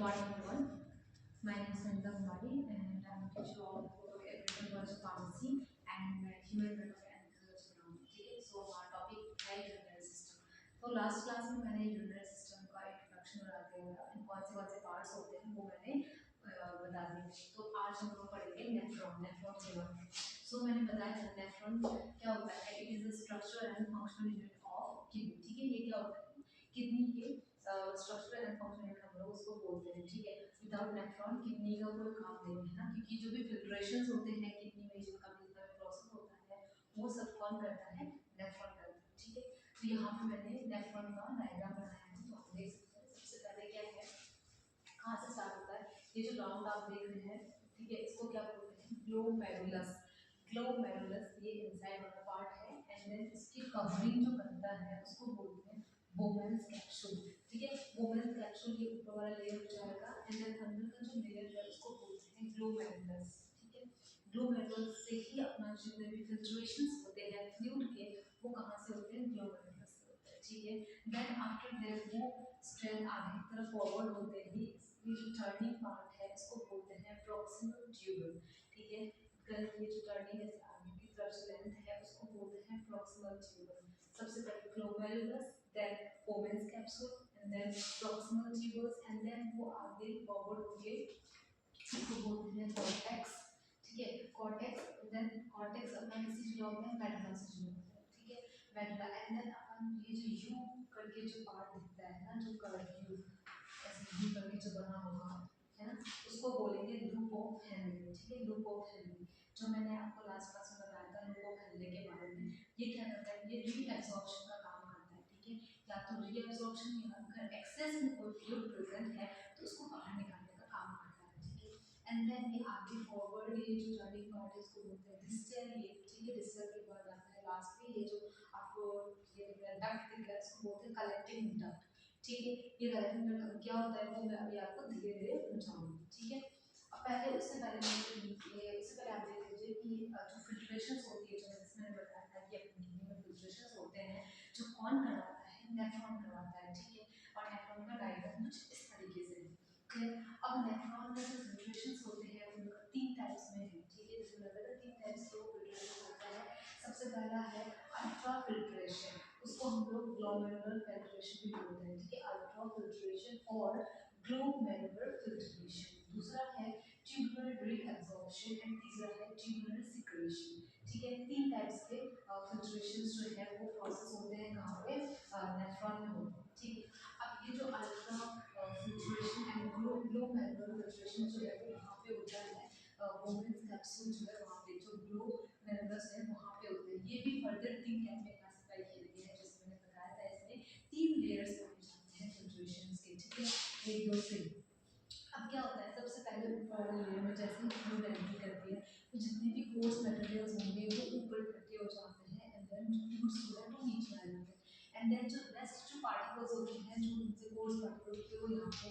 morning everyone. My name is Sanita Kumari and I'm a teacher of agriculture pharmacy and human welfare and research economics. ठीक है, so हमारा topic है urinary system. तो last class में मैंने urinary system का introduction बता दिया था, कौन से पार्ट्स होते हैं वो मैंने बता दिए. तो आज हम लोग पढ़ेंगे नेफ्रॉन के बारे में. सो मैंने बताया था नेफ्रॉन क्या होता है. It is the structure and functional unit of kidney. ठीक है, ये क्या होता है किडनी के स्ट्रक्चर एंड फंक्शन हम लोग उसको बोलते हैं. ठीक है, विदाउट नेफ्रॉन किडनी का कोई काम नहीं है ना, क्योंकि जो भी फिल्ट्रेशंस होते हैं किडनी में, जिनका भी जितना भी प्रोसेस होता है वो सब कौन करता है, नेफ्रॉन करता है. ठीक है, तो यहाँ पे मैंने नेफ्रॉन का डायग्राम बनाया है, तो आप देख सकते हैं. सबसे पहले क्या है, कहाँ से स्टार्ट होता है, ये जो राउंड आप देख रहे हैं, ठीक है, इसको क्या बोलते हैं, ग्लोमेरुलस. ग्लोमेरुलस ये इनसाइड वाला पार्ट है एंड देन इसकी कवरिंग जो करता है उसको बोलते हैं बोमेन्स कैप्सूल. ठीक है, बोमेन्स कैप्सूल ये ऊपर वाला लेयर हो जाएगा एंड देन अंदर का जो लेयर है उसको बोलते हैं ग्लोमेरुलस. ठीक है, ग्लोमेरुलस से ही अपना जितने भी फिल्ट्रेशंस होते हैं फ्लूइड के वो कहाँ से होते हैं, ग्लोमेरुलस से होते हैं. ठीक है, देन आफ्टर दैट वो स्ट्रेंथ आगे की तरफ फॉरवर्ड होते ही ये जो टर्निंग पार्ट है इसको बोलते हैं प्रॉक्सिमल ट्यूबल. ठीक है, ये जो टर्निंग है आगे की तरफ से लेंथ है उसको बोलते हैं प्रॉक्सिमल ट्यूबल. सबसे पहले glomerulus, then Bowman's capsule and then proximal tubules and then वो आगे फॉरवर्ड होके इसको बोलते हैं कॉर्टेक्स. ठीक है, कॉर्टेक्स, देन कॉर्टेक्स अपना किसी जुड़ा होता है मेडुला से जुड़ा होता है. ठीक है, मेडुला एंड देन अपन ये जो यू करके जो पार्ट दिखता है ना, जो कर्व यू ऐसे यू करके जो बना होगा है ना, उसको बोलेंगे लूप ऑफ हेनरी. ठीक है, लूप ऑफ हेनरी जो मैंने आपको लास्ट क्लास में बताया था लूप ऑफ हेनरी के बारे में. ये क्या करता है, ये रीअब्जॉर्प्शन का काम करता है. ठीक है, या तो रीअब्जॉर्प्शन या अगर एक्सेस में कोई फ्लूइड प्रेजेंट है तो उसको बाहर निकालने का काम करता है. ठीक है, एंड देन ये आगे फॉरवर्ड ये जो टर्निंग पार्ट है इसको बोलते हैं डिस्टल. ये ठीक है, डिस्टल के बाद आता है लास्ट में ये जो आपको ये दिख रहा है डक्ट दिख रहा है इसको बोलते हैं कलेक्टिंग डक्ट. ठीक है, ये कलेक्टिंग डक्ट क्या होता है वो मैं अभी आपको धीरे धीरे समझाऊंगी. ठीक है, अब पहले उससे पहले आप देख लीजिए कि जो फिल्ट्रेशंस होती है, जो मैंने बताया था कि अपनी किडनी में फिल्ट्रेशंस होते हैं जो कौन करवाता है, नेफ्रॉन करवाता है. ठीक है, और नेफ्रॉन का डायग्राम कुछ इस तरीके से है. अब नेफ्रॉन में जो फिल्ट्रेशंस होते हैं उनका तीन टाइप्स में है. ठीक है, जैसे मैंने बताया तीन टाइप्स के फिल्ट्रेशन होता है. सबसे पहला है अल्ट्रा फिल्ट्रेशन, उसको हम लोग ग्लोमेरुलर फिल्ट्रेशन भी बोलते हैं. ठीक है, अल्ट्रा फिल्ट्रेशन और ग्लोमेरुलर फिल्ट्रेशन. दूसरा है ट्यूबुलर रीअब्जॉर्प्शन एंड तीसरा है ट्यूबुलर सिक्रेशन. ठीक है, तीन टाइप्स के फिल्ट्रेशंस जो है वो प्रोसेस होते हैं कहाँ पे, नेफ्रॉन में होते हैं. ठीक है, अब ये जो ultra filtration and glomerular filtration जो है वो यहाँ पे होता है बोमेन्स कैप्सूल जो है वहाँ पे, जो ग्लोमेरुलस है वहाँ पे होते हैं. ये भी फर्दर तीन टाइप में क्लासिफाई किए गए हैं जैसे मैंने बताया था. इसमें तीन लेयर्स बनाए जाते हैं फिल्ट्रेशंस के. ठीक है, एक दो तीन. अब क्या होता है, सबसे पहले ऊपर वाले लेयर में जैसे ही फ्लूइड एंट्री करती है तो जितने भी कोर्स मटेरियल्स होंगे वो ऊपर इकट्ठे हो जाते हैं एंड देन जो फ्लूइड्स होते हैं वो नीचे आ जाते हैं एंड देन जो रेस्ट जो पार्टिकल्स होते हैं जो उनसे कोर्स पार्टिकल्स होते हैं वो यहाँ पे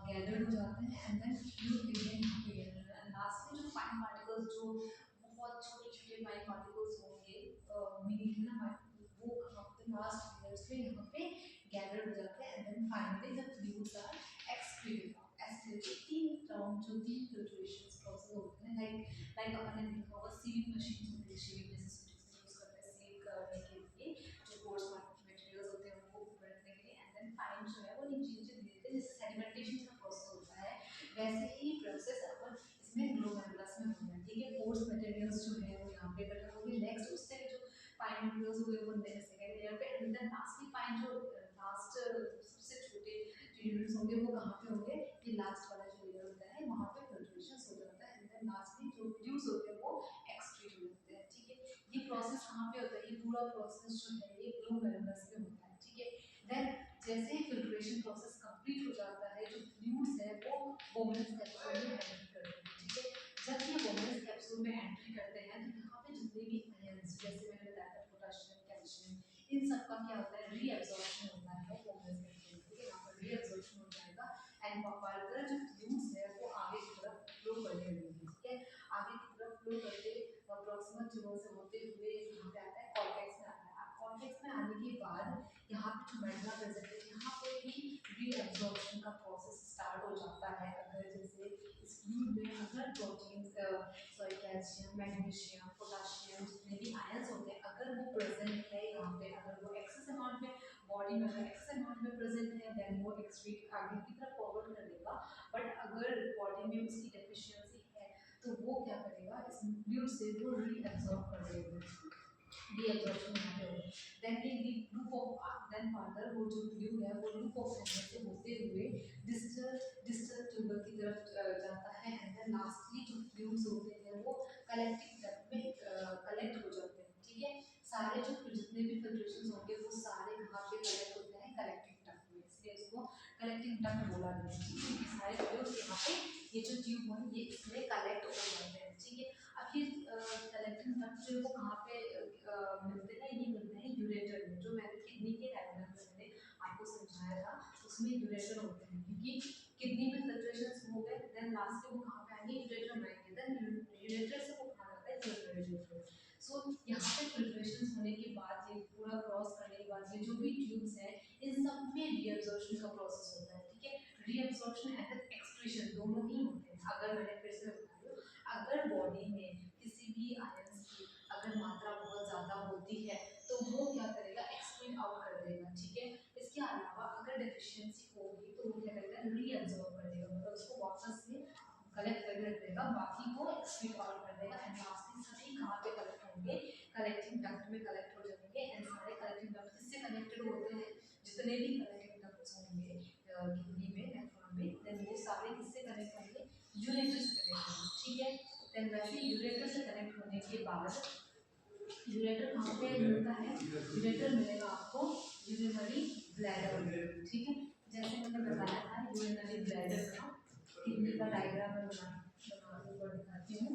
गैदर्ड हो जाते हैं एंड देन फ्लूइड एरिया यहाँ पे गैदर्ड है. एंड लास्ट में जो फाइन पार्टिकल्स जो बहुत छोटे छोटे फाइन पार्टिकल्स होंगे मीनिंग है ना, वो कहाँ पे लास्ट लेयर्स पे यहाँ पे गैदर्ड हो जाते हैं and then finally the fluids are excreted. ऐसे तीन राउंड जो तीन फिल्ट्रेशन प्रोसेस होते हैं लाइक अपन ने देखा होगा सीविंग मशीन होती है, शेविंग नेसेसिटीज यूज करते हैं सीव करने के लिए जो कोर्स मटेरियल्स होते हैं उनको ऊपर रखने के लिए एंड देन फाइन जो है वो नीचे नीचे धीरे धीरे जैसे सेडिमेंटेशन का प्रोसेस होता है वैसे ही प्रोसेस अपन इसमें ग्लोमेरुलस में होता है. ठीक है, कोर्स मटेरियल्स जो है वो यहाँ पे इकट्ठा होंगे, नेक्स्ट उससे जो फाइन मटेरियल्स हुए वो सेकेंड लेयर पे एंड देन लास्टली फाइन जो लास्ट सबसे छोटे जो यूनिट्स होंगे वो कहाँ पे होंगे, ये लास्ट वाला जो लेयर होता है वहाँ पे फिल्ट्रेशन हो जाता है एंड देन लास्टली जो फ्लूइड्स होते हैं वो एक्सक्रीट हो जाते हैं. ठीक है, ये प्रोसेस कहाँ पे होता है, ये पूरा प्रोसेस जो है ये ग्लोमेरुलस में होता है. ठीक है, देन जैसे ही फिल्ट्रेशन प्रोसेस कंप्लीट हो जाता है जो फ्लूइड्स है वो बोमेन्स कैप्सूल में एंट्री करते हैं. ठीक है, जब ये बोमेन्स कैप्सूल में एंट्री करते हैं तो यहाँ पे जितने भी आयंस जैसे मैंने बताया था पोटेशियम कैल्शियम इन सब का क्या होता है, रीअब्जॉर्प्शन होता है बोमेन्स कैप्सूल. ठीक है, यहाँ पर रीअब्जॉर्प्शन हो जाएगा एंड फर्दर जो फ्लूइड्स है वो आगे की तरफ फ्लो करने लगेंगे. ठीक है, आगे की तरफ फ्लो करते प्रॉक्सिमल ट्यूबल से होते हुए यहाँ पे आता है कॉर्टेक्स में आता है. अब कॉर्टेक्स में आने के बाद यहाँ पे जो मेडुला प्रेजेंट है यहाँ पे भी रीअब्जॉर्प्शन का प्रोसेस स्टार्ट हो जाता protein sorry calcium magnesium potassium जितने भी आयंस होते हैं अगर वो प्रेजेंट है यहाँ पे, अगर वो एक्सेस अमाउंट में बॉडी में अगर एक्सेस अमाउंट में प्रेजेंट है देन वो एक्सक्रीट आगे की तरफ फॉरवर्ड कर देगा। बट अगर बॉडी में उसकी डेफिशिएंसी है तो वो क्या करेगा, इस फ्लूइड से वो रीअब्सॉर्ब कर देगा, रीअब्सॉर्प्शन यहाँ पे होगा। देन ये लूप ऑफ देन फर्दर वो जो फ्लूइड है वो लूप ऑफ हैंडल से होते हुए डिस्टल डिस्टल ट्यूबर की तरफ जाता है एंड देन लास्टली जो फ्लूइड्स होते हैं वो कलेक्टिंग डक्ट में कलेक्ट हो जाते हैं। ठीक है, सारे जो जितने भी फिल्ट्रेशंस होंगे वो सारे कहाँ पे कलेक्ट होते हैं, कलेक्टिंग डक्ट में, इसलिए इसको कलेक्टिंग डक्ट बोला गया है। ठीक है, ये सारे फ्लूइड्स यहाँ पे ये जो ट्यूब है ये इसमें कलेक्ट हो जाते हैं। ठीक है, अब ये कलेक्टिंग डक्ट जो है वो कहाँ पे मिलते हैं, ये मिलते हैं यूरेटर में, जो मैंने किडनी के डायग्राम में मैंने आपको समझाया था उसमें यूरेटर होते हैं, क्योंकि किडनी में फिल्ट्रेशंस हो गए देन लास्ट में वो कहाँ पे आएंगे, यूरेटर में आएंगे, देन यूरेटर से वो कहाँ जाता है, यूरेटर। सो यहाँ पे फिल्ट्रेशंस होने के बाद ये पूरा क्रॉस करने के बाद ये जो भी ट्यूब्स हैं इन सब में रीअब्जॉर्प्शन का प्रोसेस होता है। ठीक है, रीअब्जॉर्प्शन एंड एक्सक्रीशन दोनों ही होते हैं। अगर मैंने फिर से बता रही हूँ, अगर बॉडी में किसी भी आयंस की अगर मात्रा बहुत ज़्यादा होती है तो वो क्या करेगा, एक्सक्रीट आउट कर देगा। ठीक है, इसके अलावा अगर डेफिशिएंसी होगी तो वो क्या करेगा, रीअब्सॉर्ब कर देगा, मतलब उसको वापस से कलेक्ट करके रख देगा, बाकी को एक्सक्रीट आउट कर देगा एंड लास्टली सभी कहाँ पे कलेक्ट होंगे, कलेक्टिंग डक्ट में कलेक्ट हो जाएंगे एंड सारे कलेक्टिंग डक्ट किससे कनेक्टेड होते हैं, जितने भी कलेक्टिंग डक्ट्स होंगे किडनी में नेफ्रॉन में देन वो सारे किससे कनेक्ट होंगे, यूरेटर से कनेक्ट होंगे। ठीक है, देन वैसे यूरेटर से कनेक्ट होने के बाद यूरेटर कहाँ पे मिलता है, यूरेटर मिलेगा आपको यूरिनरी ब्लैडर। ठीक है, जैसे मैंने बताया था यूरिनरी ब्लैडर का किडनी का डायग्राम मैं दिखाती हूँ।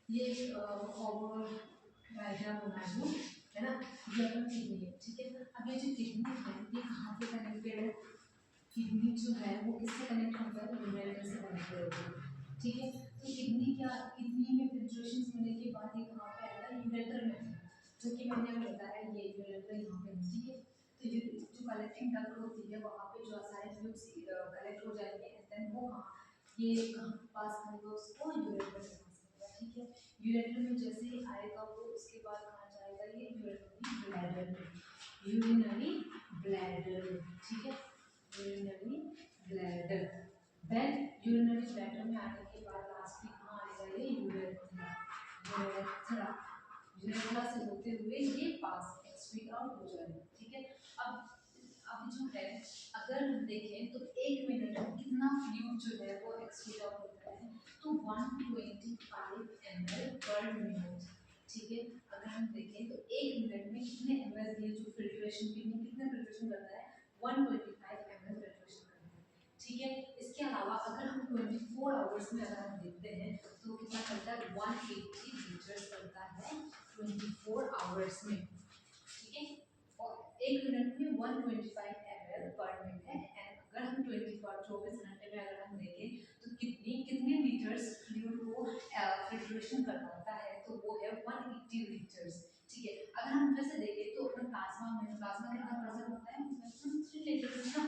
ये फॉरवर्ड डायग्राम बना दूँ है ना, ये अपन किडनी है। ठीक है, अब ये जो किडनी है ये कहाँ पे कनेक्टेड है, किडनी जो है वो किससे कनेक्ट होता है, यूरेटर से कनेक्टेड होता है। ठीक है, तो किडनी क्या, किडनी में फिल्ट्रेशन होने के बाद ये कहाँ पे आएगा, यूरेटर में आएगा, जो कि मैंने आपको बताया ये यूरेटर यहाँ पे। ठीक है, तो ये जो कलेक्टिंग डक्ट होती है वहाँ पे जो सारे फ्लूइड्स कलेक्ट हो जाएंगे एंड देन वो कहाँ, ये कहाँ पास करेगा, उसको यूरेटर में पास करेगा। ठीक है, यूरेटर में जैसे ही आएगा वो उसके बाद कहाँ जाएगा, ये यूरिनरी ब्लैडर में, यूरिनरी ब्लैडर। ठीक है, urinary bladder, then urinary bladder में आने के बाद लास्ट में कहाँ आएगा, ये यूरेथ्रा, यूरेथ्रा, यूरेथ्रा से होते हुए ये पास एक्सक्रीट आउट हो जाएगा। ठीक है, अब जो है अगर हम देखें तो एक मिनट में कितना फ्लूइड जो है वो एक्सक्रीट आउट होता है, तो 125 ml पर मिनट। ठीक है, अगर हम देखें तो एक मिनट में कितने ml ये जो फिल्ट्रेशन किडनी कितने फिल्ट्रेशन करता है, 125 ml फिल्ट्रेशन करता है। ठीक है, इसके अलावा अगर हम 24 आवर्स में अगर हम देखते हैं तो कितना करता है, 180 लीटर्स करता है 24 आवर्स में। ठीक है, और एक मिनट में 125 ml पर मिनट है एंड अगर हम 24 घंटे में अगर हम देखें तो कितने लीटर्स फ्लूइड को फिल्ट्रेशन करवाता है, तो वो है 180 लीटर्स। ठीक है, अगर हम फिर से देखें तो अपने प्लाज्मा में प्लाज्मा कितना प्रेजेंट होता है, उसमें 3 लीटर्स ना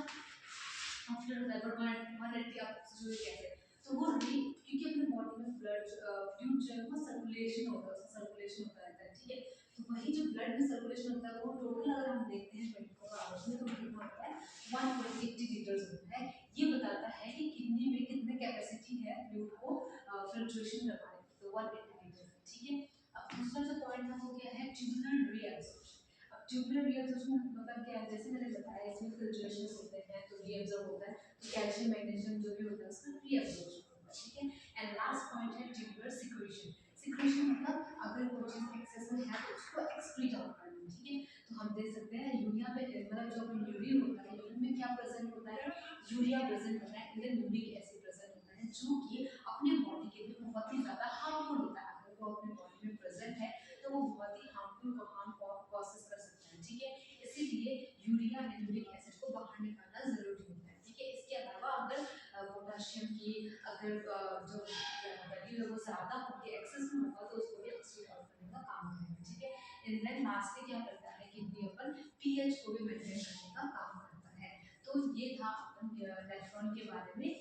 आफ्टर दैट 180 आप जो कहते हैं, तो वो क्योंकि अपने बॉडी में ब्लड फ्लूइड जो है वो सर्कुलेशन होता है, उसका सर्कुलेशन होता रहता है। ठीक है, तो वही जो ब्लड में सर्कुलेशन होता है वो टोटल अगर हम देखते हैं 24 आवर्स में तो कितना होता है, 180 लीटर्स होता है। ये बताता है कि किडनी में कितने कैपेसिटी है फ्लूइड को फिल्ट्रेशन करवाने की, तो 180 लीटर। ठीक है, अब दूसरा जो पॉइंट है वो क्या है, ट्यूबुलर रीअब्जॉर्प्शन। अब ट्यूबुलर रीअब्जॉर्प्शन मतलब क्या है, जैसे मैंने बताया इसमें फिल्ट्रेशन होते हैं तो रीअब्जॉर्ब होता है, तो कैल्शियम मैग्नीशियम जो भी होता है उसका रीअब्जॉर्प्शन होता है। ठीक है, एंड लास्ट पॉइंट है ट्यूबुलर सिक्रीशन। सिक्रीशन मतलब अगर वो चीज़ एक्सेस में है तो उसको एक्सक्रीट आउट करना। ठीक है, तो हम देख सकते हैं यूरिया पे मतलब जो अपनी यूरिन होता है, यूरिन में क्या प्रेजेंट होता है, यूरिया प्रेजेंट होता है and then uric acid present होता है, जो कि अपने बॉडी के लिए बहुत ही ज़्यादा हार्मफुल होता है। अगर वो अपने बॉडी में प्रेजेंट है तो वो बहुत ही हार्मफुल हार्म कॉसेस कर सकता है। ठीक है, इसीलिए यूरिया एंड यूरिक एसिड को बाहर निकालना जरूरी होता है। ठीक है, इसके अलावा अगर पोटाशियम की अगर जो वैल्यू है वो ज़्यादा होगी, एक्सेस में होगा, तो उसको भी एक्सक्रीट आउट करने का काम करेगा। ठीक है, एंड देन लास्टली क्या करता है, किडनी अपन पीएच को भी मेंटेन करने का काम करता है। तो ये था अपन नेफ्रॉन के बारे में